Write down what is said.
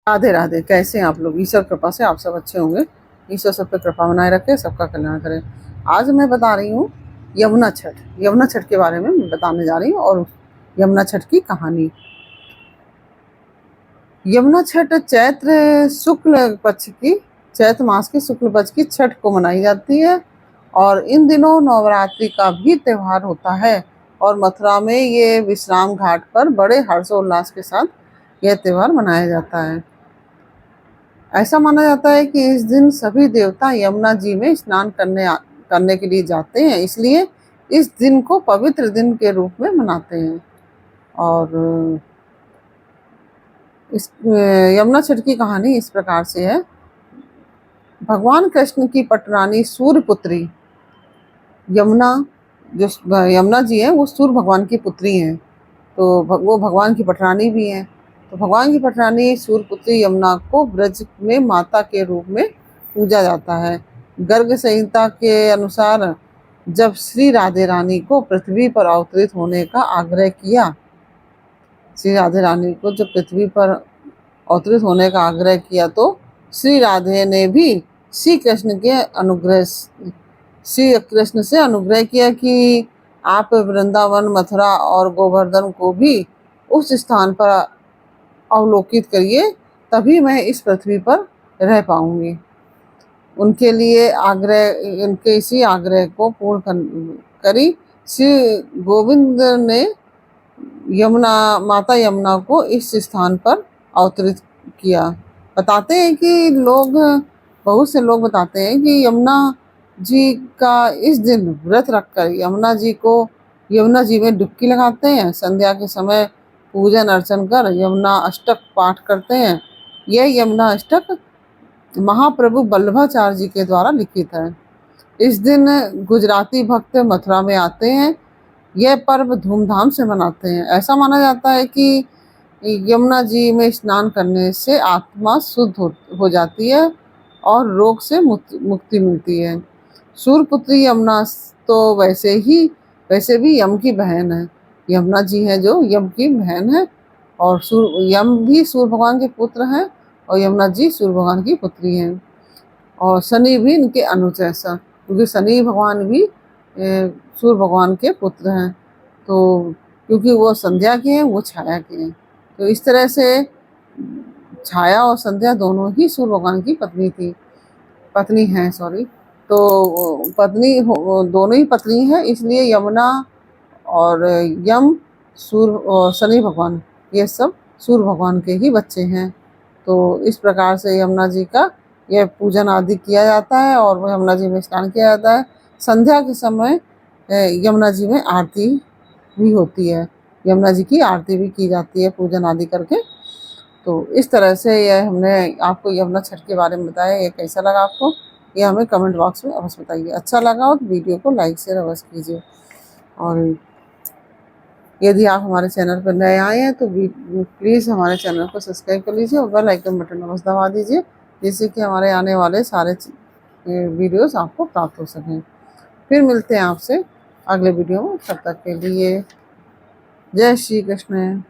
राधे राधे। कैसे हैं आप लोग? ईश्वर कृपा से आप सब अच्छे होंगे। ईश्वर सब पे कृपा बनाए रखे, सबका कल्याण करे। आज मैं बता रही हूँ यमुना छठ। यमुना छठ के बारे में मैं बताने जा रही हूँ और यमुना छठ की कहानी। यमुना छठ चैत्र मास की शुक्ल पक्ष की छठ को मनाई जाती है और इन दिनों नवरात्रि का भी त्योहार होता है और मथुरा में ये विश्राम घाट पर बड़े हर्षोल्लास के साथ यह त्योहार मनाया जाता है। ऐसा माना जाता है कि इस दिन सभी देवता यमुना जी में स्नान करने के लिए जाते हैं, इसलिए इस दिन को पवित्र दिन के रूप में मनाते हैं। और इस यमुना छठ की कहानी इस प्रकार से है। भगवान कृष्ण की पटरानी सूर्य पुत्री यमुना, जो यमुना जी है वो सूर्य भगवान की पुत्री हैं, तो वो भगवान की पटरानी भी हैं। तो भगवान की पटरानी सूर्य पुत्री यमुना को ब्रज में माता के रूप में पूजा जाता है। गर्ग संहिता के अनुसार जब श्री राधे रानी को पृथ्वी पर अवतरित होने का आग्रह किया, श्री राधे रानी को जब पृथ्वी पर अवतरित होने का आग्रह किया तो श्री राधे ने भी श्री कृष्ण से अनुग्रह किया कि आप वृंदावन, मथुरा और गोवर्धन को भी उस स्थान पर अवलोकित करिए, तभी मैं इस पृथ्वी पर रह पाऊंगी। उनके इसी आग्रह को पूर्ण करी श्री गोविंद ने माता यमुना को इस स्थान पर अवतरित किया। बहुत से लोग बताते हैं कि यमुना जी का इस दिन व्रत रखकर यमुना जी में डुबकी लगाते हैं। संध्या के समय पूजन अर्चन कर यमुना अष्टक पाठ करते हैं। यह यमुना अष्टक महाप्रभु वल्लभाचार्य जी के द्वारा लिखित है। इस दिन गुजराती भक्त मथुरा में आते हैं, यह पर्व धूमधाम से मनाते हैं। ऐसा माना जाता है कि यमुना जी में स्नान करने से आत्मा शुद्ध हो जाती है और रोग से मुक्ति मिलती है। सूर्यपुत्री यमुना तो वैसे भी यम की बहन है। यमुना जी है जो यम की बहन है और यम भी सूर्य भगवान के पुत्र हैं और यमुना जी सूर्य भगवान की पुत्री हैं और शनि भी इनके अनुज है, क्योंकि शनि भगवान भी सूर्य भगवान के पुत्र हैं। तो क्योंकि वो संध्या के हैं, वो छाया के हैं, तो इस तरह से छाया और संध्या दोनों ही सूर्य भगवान की पत्नी हैं। तो दोनों ही पत्नी हैं, इसलिए यमुना और यम सूर्य और शनि भगवान, ये सब सूर्य भगवान के ही बच्चे हैं। तो इस प्रकार से यमुना जी का यह पूजन आदि किया जाता है और यमुना जी में स्नान किया जाता है। संध्या के समय यमुना जी में आरती भी होती है, यमुना जी की आरती भी की जाती है पूजन आदि करके। तो इस तरह से यह हमने आपको यमुना छठ के बारे में बताया। ये कैसा लगा आपको, ये हमें कमेंट बॉक्स में अवश्य बताइए। अच्छा लगा हो तो वीडियो को लाइक शेयर अवश्य कीजिए और यदि आप हमारे चैनल पर नए आए हैं तो प्लीज़ हमारे चैनल को सब्सक्राइब कर लीजिए और बेल आइकन बटन अवश्य दबा दीजिए, जिससे कि हमारे आने वाले सारे वीडियोस आपको प्राप्त हो सकें। फिर मिलते हैं आपसे अगले वीडियो में, तब तक के लिए जय श्री कृष्ण।